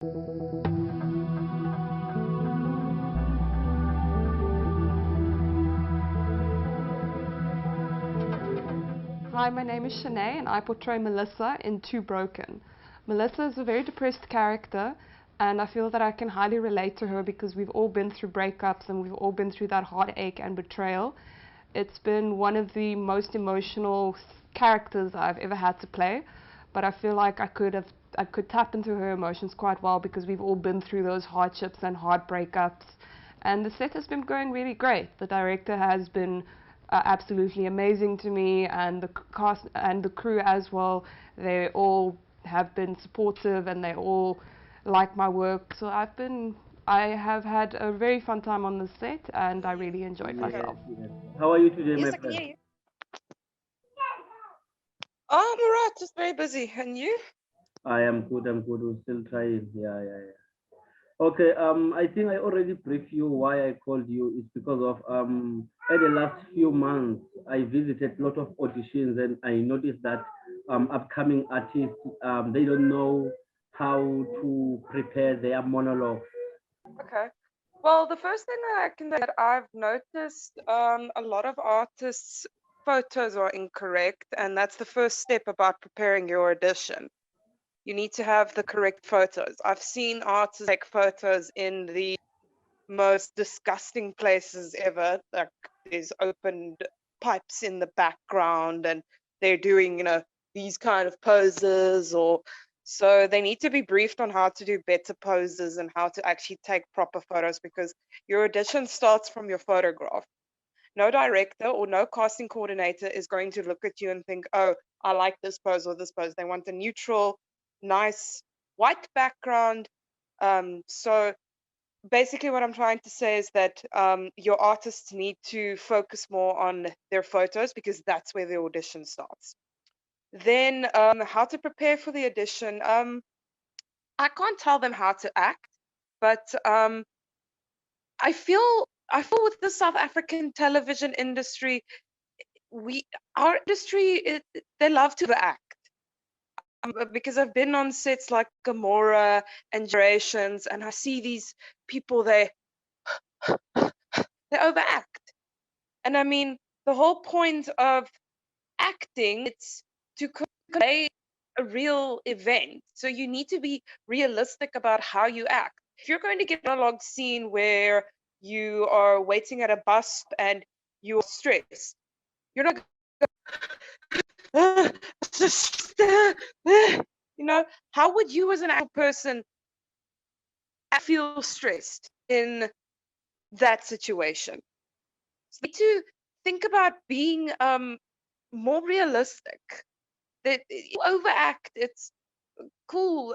Hi, my name is Shanae and I portray Melissa in Too Broken. Melissa is a very depressed character and I feel that I can highly relate to her because we've all been through breakups and we've all been through that heartache and betrayal. It's been one of the most emotional characters I've ever had to play, but I feel like I could tap into her emotions quite well because we've all been through those hardships and hard breakups. And the set has been going really great. The director has been absolutely amazing to me, and the cast and the crew as well. They all have been supportive and they all like my work. So I have had a very fun time on the set and I really enjoyed Okay. myself. Yes. How are you today, Yes, my I can friend? hear you. Oh, I'm alright, just very busy. And you? I am good. I'm good. We're still trying. Yeah, yeah, yeah. Okay. I think I already briefed you why I called you. It's because of in the last few months I visited a lot of auditions and I noticed that upcoming artists they don't know how to prepare their monologue. Okay. Well, the first thing that I can say that I've noticed a lot of artists' photos are incorrect, and that's the first step about preparing your audition. You need to have the correct photos. I've seen artists take photos in the most disgusting places ever. Like there's opened pipes in the background and they're doing, these kind of poses, or so they need to be briefed on how to do better poses and how to actually take proper photos, because your audition starts from your photograph. No director or no casting coordinator is going to look at you and think, oh, I like this pose or this pose. They want a neutral, nice white background. So basically what I'm trying to say is that your artists need to focus more on their photos, because that's where the audition starts. Then how to prepare for the audition. I can't tell them how to act, but I feel with the South African television industry, we our industry they love to act. Because I've been on sets like Gamora and Generations, and I see these people, they overact. And I mean, the whole point of acting it's to convey a real event. So you need to be realistic about how you act. If you're going to get a monologue scene where you are waiting at a bus and you are stressed, you're not going how would you as an actual person feel stressed in that situation? So you need to think about being more realistic. That you overact, it's cool.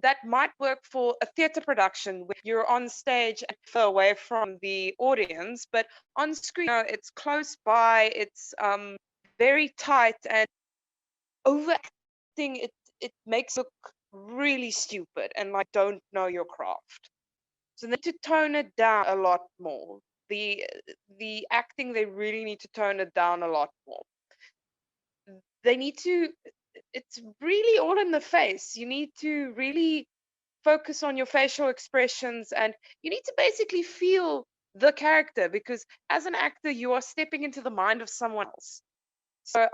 That might work for a theater production where you're on stage and far away from the audience, but on screen, it's close by, it's very tight, and overacting it makes it look really stupid and like don't know your craft. So they need to tone it down a lot more. The acting, they really need to tone it down a lot more. They need to, it's really all in the face. You need to really focus on your facial expressions, and you need to basically feel the character, because as an actor you are stepping into the mind of someone else. So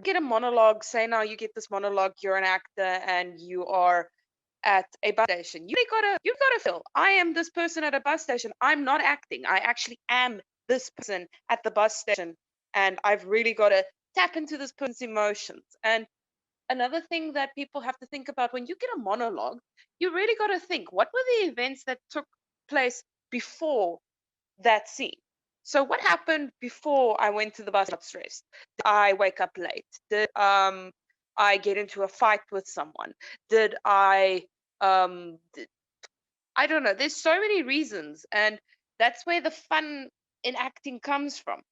get a monologue. Say now you get this monologue, you're an actor and you are at a bus station. You've gotta feel, I am this person at a bus station. I'm not acting, I actually am this person at the bus station, and I've really got to tap into this person's emotions. And another thing that people have to think about when you get a monologue, you really got to think, what were the events that took place before that scene? So what happened before I went to the bus? Got stressed? Did I wake up late? Did I get into a fight with someone? Did I I don't know. There's so many reasons, and that's where the fun in acting comes from.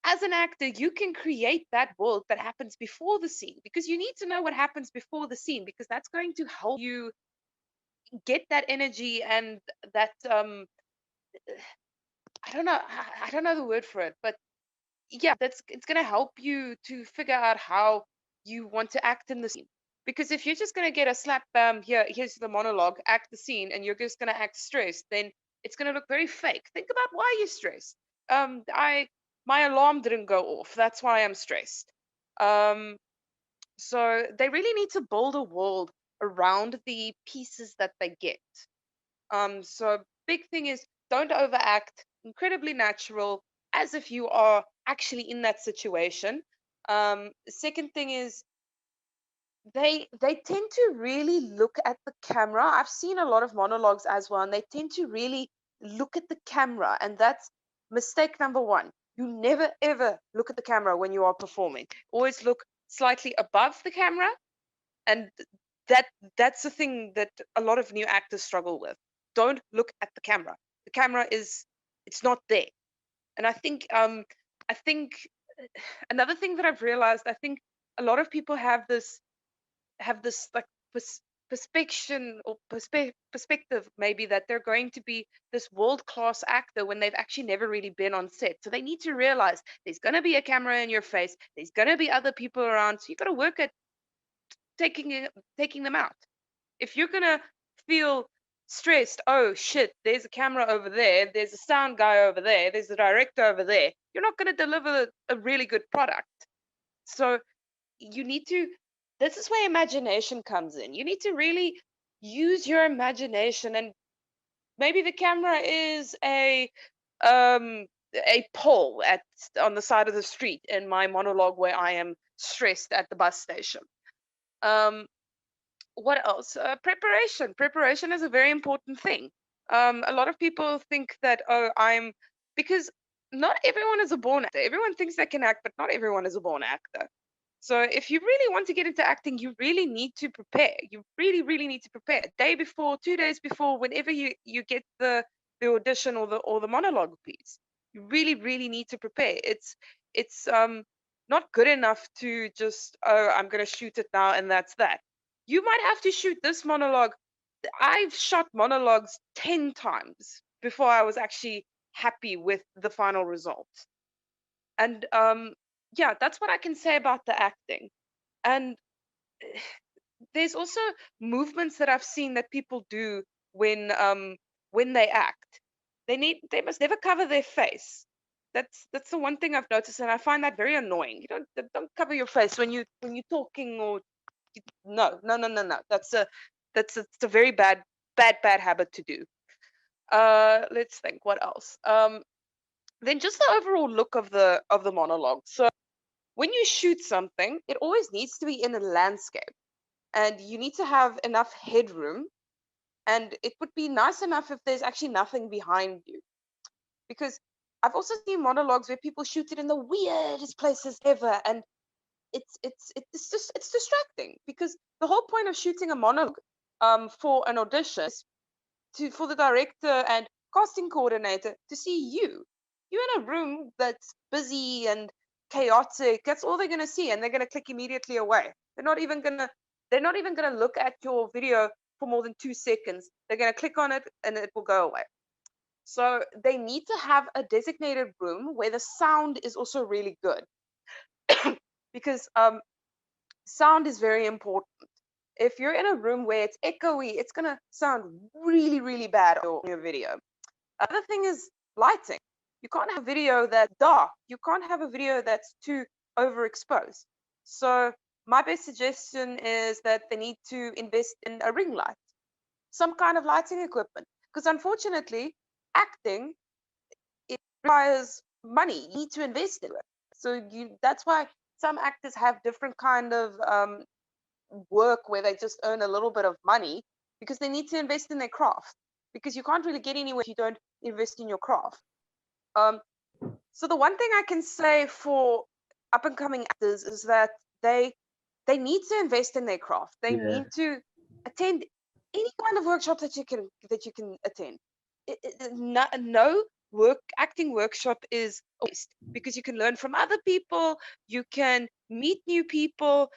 As an actor, you can create that world that happens before the scene, because you need to know what happens before the scene, because that's going to help you get that energy and that I don't know the word for it, but yeah, it's going to help you to figure out how you want to act in the scene. Because if you're just going to get a slap, here's the monologue, act the scene, and you're just going to act stressed, then it's going to look very fake. Think about why you're stressed. My alarm didn't go off. That's why I'm stressed. So they really need to build a world around the pieces that they get. So big thing is don't overact, incredibly natural, as if you are actually in that situation. Second thing is they tend to really look at the camera. I've seen a lot of monologues as well, and they tend to really look at the camera, and that's mistake number one. You never ever look at the camera when you are performing. Always look slightly above the camera, and that's the thing that a lot of new actors struggle with. Don't look at the camera. The camera it's not there. And I think another thing that I've realized, I think a lot of people have this like perspective or perspective maybe that they're going to be this world-class actor when they've actually never really been on set. So they need to realize there's going to be a camera in your face, there's going to be other people around, so you got to work at taking them out. If you're going to feel stressed, oh shit, there's a camera over there, there's a sound guy over there, there's a director over there, you're not going to deliver a really good product. So you need to, this is where imagination comes in. You need to really use your imagination, and maybe the camera is a pole on the side of the street in my monologue where I am stressed at the bus station. What else? Preparation is a very important thing. A lot of people think that, oh, because not everyone is a born actor. Everyone thinks they can act, but not everyone is a born actor. So if you really want to get into acting, you really need to prepare. You really, really need to prepare. A day before, 2 days before, whenever you get the audition or the monologue piece, you really, really need to prepare. It's not good enough to just, oh, I'm going to shoot it now and that's that. You might have to shoot this monologue. I've shot monologues 10 times before I was actually happy with the final result. And yeah, that's what I can say about the acting. And there's also movements that I've seen that people do when they act. They must never cover their face. That's the one thing I've noticed, and I find that very annoying. You don't cover your face when you're talking, or no. That's a very bad habit to do. Let's think what else. Then just the overall look of the monologue. So when you shoot something, it always needs to be in a landscape, and you need to have enough headroom, and it would be nice enough if there's actually nothing behind you. Because I've also seen monologues where people shoot it in the weirdest places ever, and it's distracting, because the whole point of shooting a monologue for an audition is for the director and casting coordinator to see you. You're in a room that's busy and chaotic. That's all they're gonna see, and they're gonna click immediately away. They're not even gonna look at your video for more than 2 seconds. They're gonna click on it and it will go away. So they need to have a designated room where the sound is also really good. Because sound is very important. If you're in a room where it's echoey, it's going to sound really, really bad on your video. Other thing is lighting. You can't have a video that's dark. You can't have a video that's too overexposed. So my best suggestion is that they need to invest in a ring light, some kind of lighting equipment. Because unfortunately, acting, it requires money. You need to invest in it. So that's why some actors have different kind of work where they just earn a little bit of money, because they need to invest in their craft, because you can't really get anywhere if you don't invest in your craft. So the one thing I can say for up and coming actors is that they need to invest in their craft. They need to attend any kind of workshop that you can attend. No acting workshop is a waste, because you can learn from other people, you can meet new people.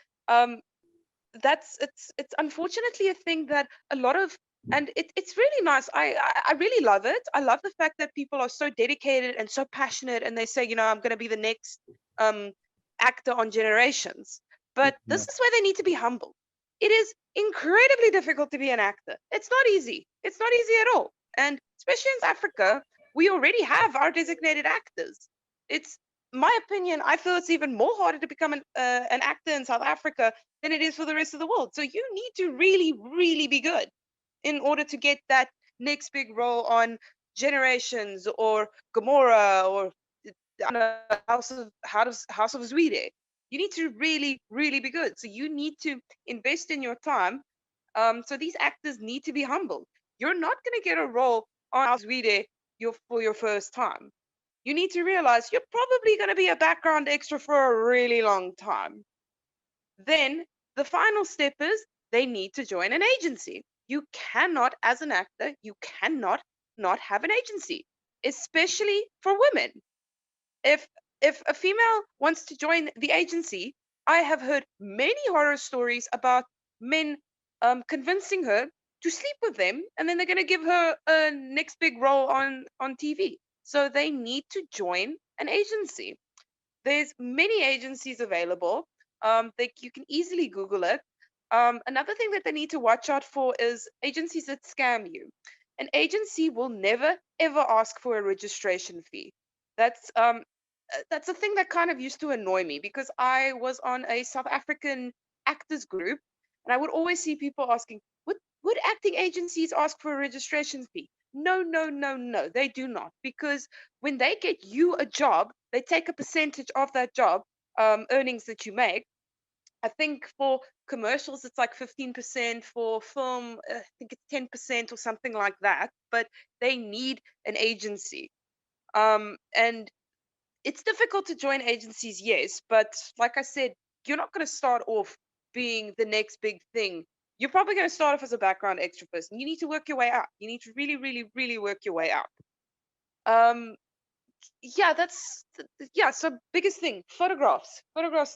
It's unfortunately a thing that a lot of, and it's really nice. I really love it. I love the fact that people are so dedicated and so passionate, and they say, I'm going to be the next actor on Generations. But this is where they need to be humble. It is incredibly difficult to be an actor. It's not easy. It's not easy at all. And especially in South Africa, we already have our designated actors. It's my opinion, I feel it's even more harder to become an actor in South Africa than it is for the rest of the world. So you need to really, really be good in order to get that next big role on Generations or Gomorrah or I don't know, House of Zwide. You need to really, really be good. So you need to invest in your time. So these actors need to be humbled. You're not going to get a role on House of Zwide for your first time. You need to realize you're probably going to be a background extra for a really long time. Then the final step is they need to join an agency. You cannot, as an actor, you cannot not have an agency, especially for women. If a female wants to join the agency, I have heard many horror stories about men convincing her to sleep with them, and then they're going to give her a next big role on TV. So they need to join an agency. There's many agencies available. You can easily Google it. Another thing that they need to watch out for is agencies that scam you. An agency will never ever ask for a registration fee. That's a thing that kind of used to annoy me because I was on a South African actors group, and I would always see people asking, would acting agencies ask for a registration fee? No, no, no, no, they do not. Because when they get you a job, they take a percentage of that job earnings that you make. I think for commercials, it's like 15%. For film, I think it's 10% or something like that. But they need an agency. And it's difficult to join agencies, yes. But like I said, you're not going to start off being the next big thing. You're probably going to start off as a background extra person. You need to work your way up. You need to really, really, really work your way up. Yeah, so biggest thing, photographs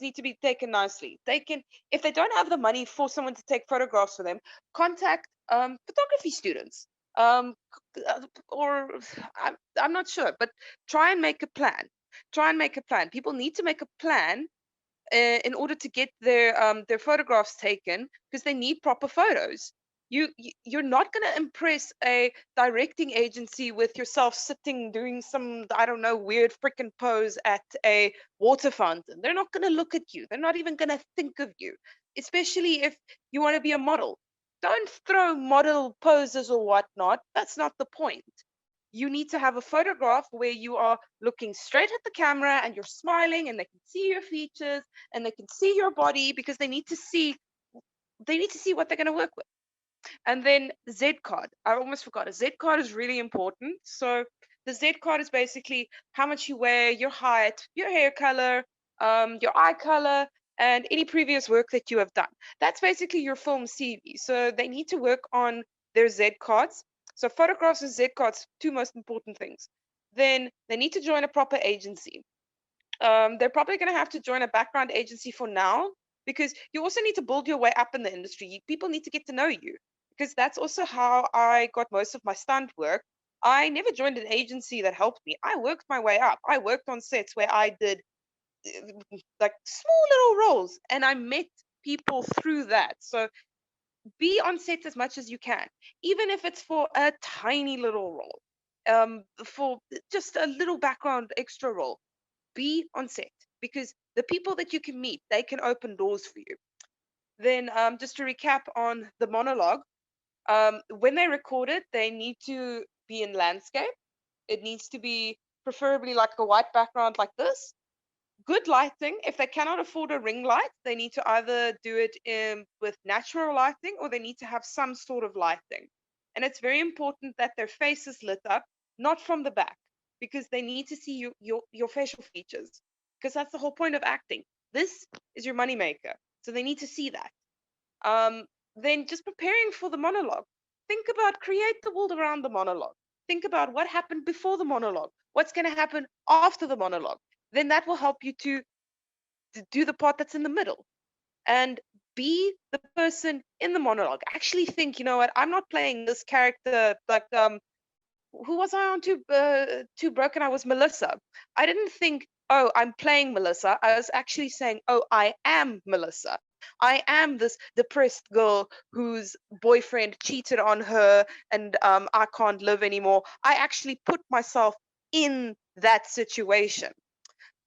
need to be taken nicely. If they don't have the money for someone to take photographs for them, contact photography students, or I'm not sure, but try and make a plan. People need to make a plan in order to get their photographs taken, because they need proper photos. You're not going to impress a directing agency with yourself sitting doing some, I don't know, weird freaking pose at a water fountain. They're not going to look at you. They're not even going to think of you, especially if you want to be a model. Don't throw model poses or whatnot. That's not the point. You need to have a photograph where you are looking straight at the camera and you're smiling, and they can see your features and they can see your body, because they need to see what they're going to work with. And then Zed Card. I almost forgot. A Zed Card is really important. So the Zed Card is basically how much you weigh, your height, your hair color, your eye color, and any previous work that you have done. That's basically your film CV. So they need to work on their Zed Cards. So photographs and Zed Cards, two most important things. Then they need to join a proper agency. They're probably going to have to join a background agency for now, because you also need to build your way up in the industry. People need to get to know you, because that's also how I got most of my stunt work. I never joined an agency that helped me. I worked my way up. I worked on sets where I did like small little roles, and I met people through that. So be on set as much as you can, even if it's for a tiny little role, for just a little background extra role. Be on set, because the people that you can meet, they can open doors for you. Then just to recap on the monologue, when they record it, they need to be in landscape. It needs to be preferably like a white background like this. Good lighting. If they cannot afford a ring light, they need to either do it with natural lighting, or they need to have some sort of lighting. And it's very important that their face is lit up, not from the back, because they need to see your facial features, because that's the whole point of acting. This is your moneymaker. So they need to see that. Then just preparing for the monologue. Think about, create the world around the monologue. Think about what happened before the monologue, what's going to happen after the monologue. Then that will help you to do the part that's in the middle, and be the person in the monologue. Actually think, you know what, I'm not playing this character like who was I on Too Broken? I was Melissa. I didn't think, oh, I'm playing Melissa. I was actually saying, oh, I am Melissa. I am this depressed girl whose boyfriend cheated on her and I can't live anymore. I actually put myself in that situation.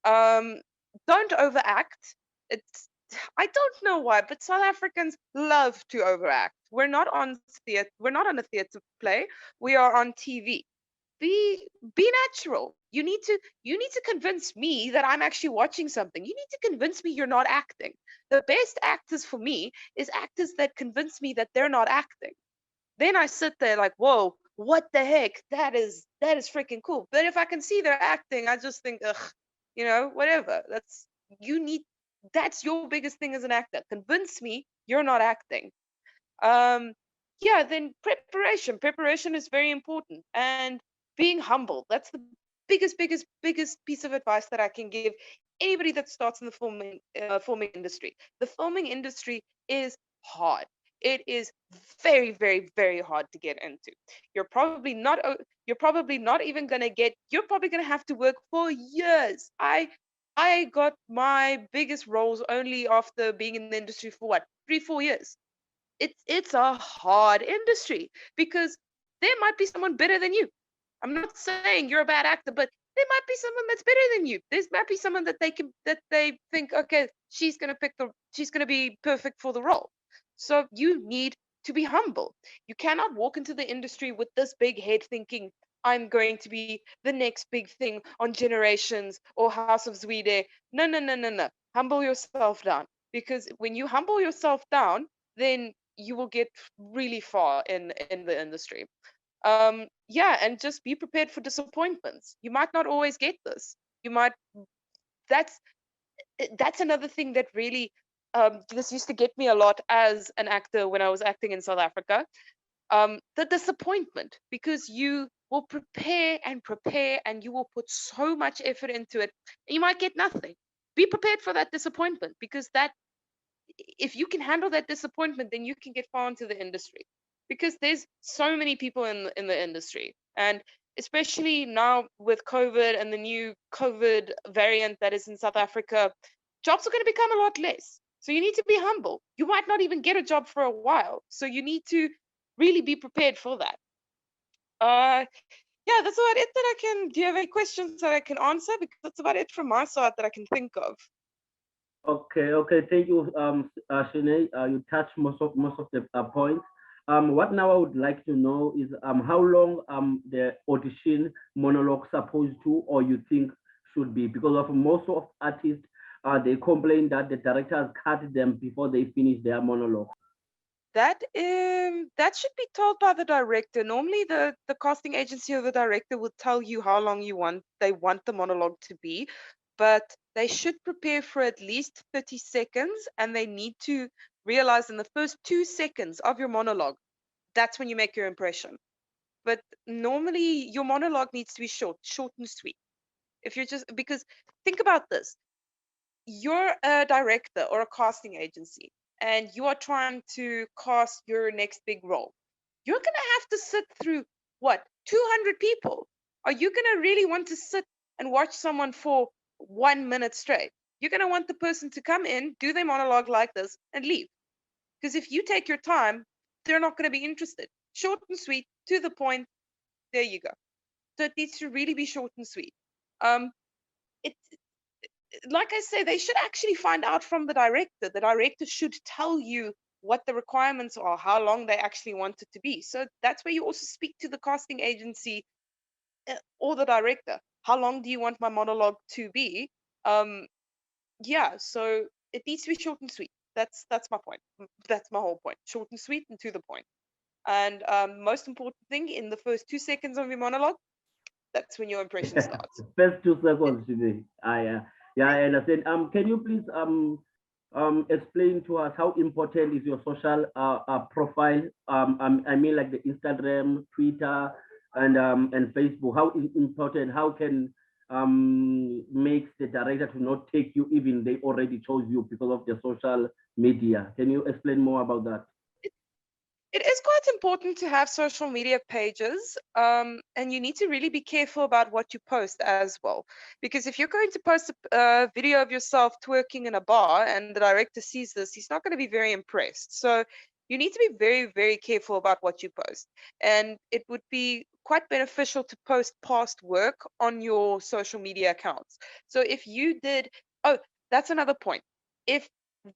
Don't overact. It's I don't know why, but South Africans love to overact. We're not on a theater play. We are on TV. Be natural. You need to convince me that I'm actually watching something. You need to convince me you're not acting. The best actors for me is actors that convince me that they're not acting. Then I sit there like, whoa, what the heck? That is freaking cool. But if I can see they're acting, I just think, ugh, whatever. You need that's your biggest thing as an actor. Convince me you're not acting. Um, yeah, then preparation. Preparation is very important. And being humble. That's the biggest piece of advice that I can give anybody that starts in the filming industry. The filming industry is hard. It is very, very, very hard to get into. You're probably not even gonna get. You're probably gonna have to work for years. I got my biggest roles only after being in the industry for what, 3, 4 years. It's a hard industry because there might be someone better than you. I'm not saying you're a bad actor, but there might be someone that's better than you. There might be someone that they think, okay, she's gonna be perfect for the role. So you need to be humble. You cannot walk into the industry with this big head thinking, I'm going to be the next big thing on Generations or House of Zwede. No, no, no, no, no. Humble yourself down. Because when you humble yourself down, then you will get really far in the industry. Yeah, and just be prepared for disappointments. You might not always get this. You might that's that's another thing that really this used to get me a lot as an actor when I was acting in South Africa. The disappointment, because you will prepare and you will put so much effort into it and you might get nothing. Be prepared for that disappointment, because that if you can handle that disappointment, then you can get far into the industry, because there's so many people in the industry. And especially now with COVID and the new COVID variant that is in South Africa, jobs are going to become a lot less. So you need to be humble. You might not even get a job for a while. So you need to really be prepared for that. Yeah, that's about it that I can. Do you have any questions that I can answer? Because that's about it from my side that I can think of. Okay. Thank you, Shanae. You touched most of the points. What now I would like to know is how long the audition monologue supposed to, or you think should be, because of most of artists they complain that the directors cut them before they finish their monologue. That should be told by the director. Normally, the casting agency or the director will tell you how long they want the monologue to be, but they should prepare for at least 30 seconds, and they need to realize in the first 2 seconds of your monologue, that's when you make your impression. But normally, your monologue needs to be short and sweet. If you're just because think about this, you're a director or a casting agency and you are trying to cast your next big role, you're going to have to sit through what, 200 people? Are you going to really want to sit and watch someone for 1 minute straight? You're going to want the person to come in, do their monologue like this, and leave. Because if you take your time, they're not going to be interested. Short and sweet, to the point, there you go. So it needs to really be short and sweet. Um, it, like I say, they should actually find out from the director. The director should tell you what the requirements are, how long they actually want it to be. So that's where you also speak to the casting agency or the director. How long do you want my monologue to be? Yeah, so it needs to be short and sweet. That's my point. That's my whole point. Short and sweet and to the point. And most important thing, in the first 2 seconds of your monologue, that's when your impression starts. First 2 seconds today. Yeah, I understand. Can you please explain to us how important is your social profile? I mean, like the Instagram, Twitter, and Facebook. How important? How can makes the director to not take you even they already chose you because of the social media? Can you explain more about that? It is quite important to have social media pages, and you need to really be careful about what you post as well. Because if you're going to post a video of yourself twerking in a bar and the director sees this, he's not going to be very impressed. So you need to be very, very careful about what you post. And it would be quite beneficial to post past work on your social media accounts. So if you did, oh, that's another point. If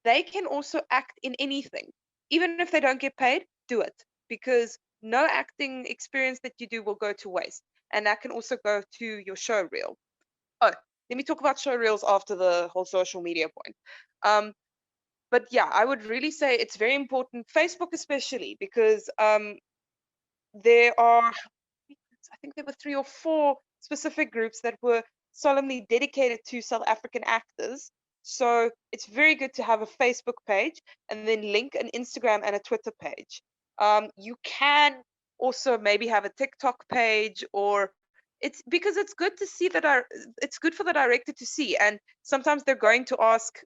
they can also act in anything, even if they don't get paid, do it, because no acting experience that you do will go to waste, and that can also go to your show reel. Oh, let me talk about show reels after the whole social media point. But yeah, I would really say it's very important, Facebook especially, because there are, I think there were 3 or 4 specific groups that were solemnly dedicated to South African actors. So it's very good to have a Facebook page and then link an Instagram and a Twitter page. You can also maybe have a TikTok page, or it's because it's good to see that it's good for the director to see. And sometimes they're going to ask,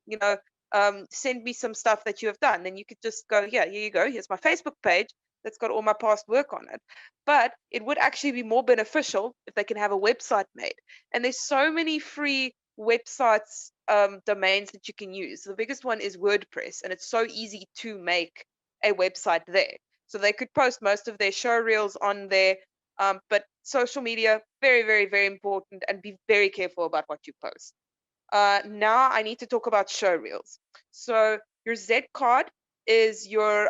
send me some stuff that you have done. Then you could just go, yeah, here you go. Here's my Facebook page that's got all my past work on it. But it would actually be more beneficial if they can have a website made. And there's so many free websites, domains that you can use. The biggest one is WordPress, and it's so easy to make a website there. So they could post most of their show reels on there. But social media, very, very, very important, and be very careful about what you post. Now I need to talk about show reels. So your Zed card is your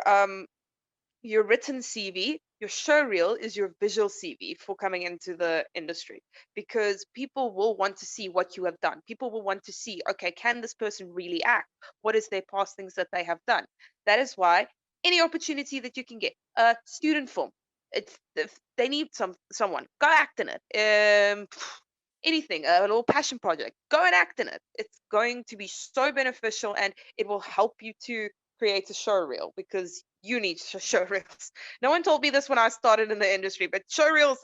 written CV. Your show reel is your visual CV for coming into the industry, because people will want to see what you have done. People will want to see, okay, can this person really act? What is their past things that they have done? That is why any opportunity that you can get, a student film, it's if they need someone, go act in it. Anything, a little passion project, go and act in it. It's going to be so beneficial, and it will help you to create a show reel, because you need show reels. No one told me this when I started in the industry, but show reels,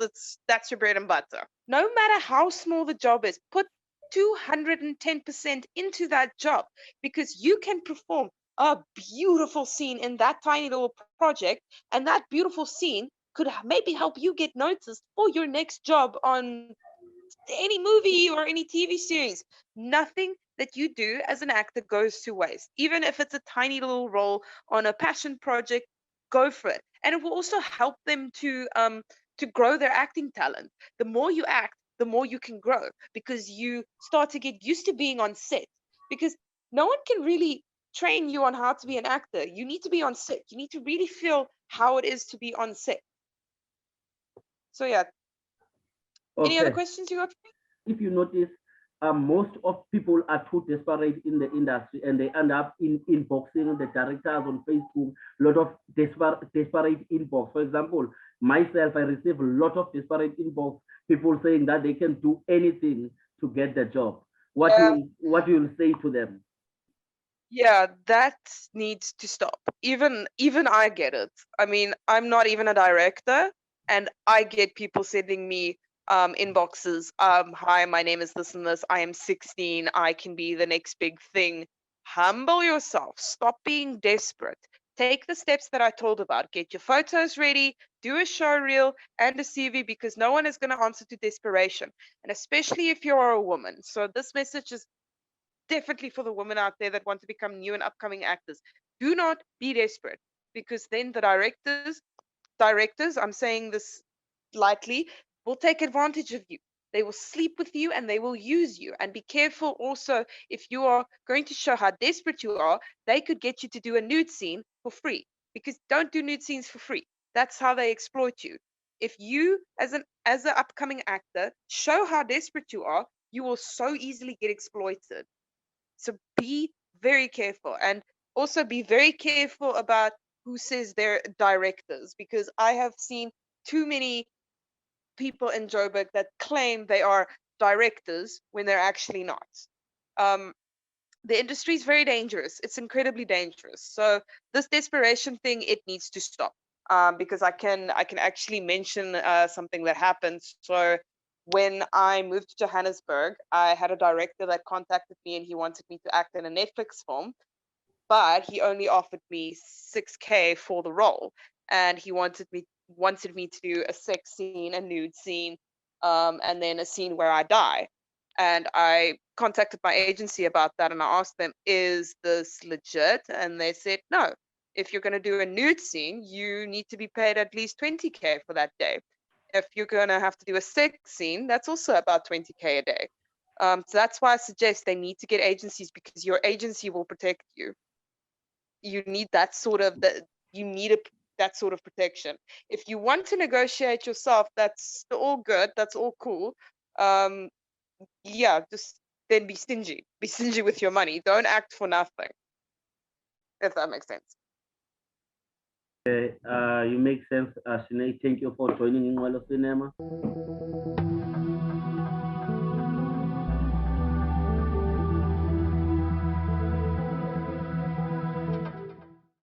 that's your bread and butter. No matter how small the job is, put 210% into that job, because you can perform a beautiful scene in that tiny little project, and that beautiful scene could maybe help you get noticed for your next job on any movie or any TV series. Nothing that you do as an actor goes to waste. Even if it's a tiny little role on a passion project, go for it. And it will also help them to grow their acting talent. The more you act, the more you can grow, because you start to get used to being on set. Because no one can really train you on how to be an actor. You need to be on set. You need to really feel how it is to be on set. So yeah. Any other Okay. questions you got for me? If you notice, most of people are too desperate in the industry, and they end up inboxing the directors on Facebook. A lot of desperate inbox. For example, myself, I receive a lot of desperate inbox. People saying that they can do anything to get the job. What Yeah. you'll say to them? Yeah, that needs to stop. Even I get it. I mean, I'm not even a director, and I get people sending me inboxes. Hi, my name is this and this. I am 16. I can be the next big thing. Humble yourself. Stop being desperate. Take the steps that I told about. Get your photos ready, do a show reel and a CV, because no one is going to answer to desperation. And especially if you're a woman. So this message is definitely for the women out there that want to become new and upcoming actors. Do not be desperate, because then the directors, I'm saying this lightly, will take advantage of you. They will sleep with you and they will use you. And be careful also, if you are going to show how desperate you are, they could get you to do a nude scene for free, because don't do nude scenes for free. That's how they exploit you. If you, as an upcoming actor, show how desperate you are, you will so easily get exploited. So be very careful, and also be very careful about who says they're directors, because I have seen too many people in Joburg that claim they are directors when they're actually not. Um, the industry is very dangerous. It's incredibly dangerous. So this desperation thing, it needs to stop. Because I can actually mention something that happened. So when I moved to Johannesburg, I had a director that contacted me, and he wanted me to act in a Netflix film, but he only offered me 6K for the role. and he wanted me to do a sex scene, a nude scene, and then a scene where I die. And I contacted my agency about that, and I asked them, is this legit? And they said, no. If you're going to do a nude scene, you need to be paid at least 20K for that day. If you're going to have to do a sex scene, that's also about 20K a day. So that's why I suggest they need to get agencies, because your agency will protect you. You need that sort of that sort of protection. If you want to negotiate yourself, that's all good. That's all cool. Yeah, just then be stingy. Be stingy with your money. Don't act for nothing. If that makes sense. You make sense, Sinead. Thank you for joining Inqwelo Cinema.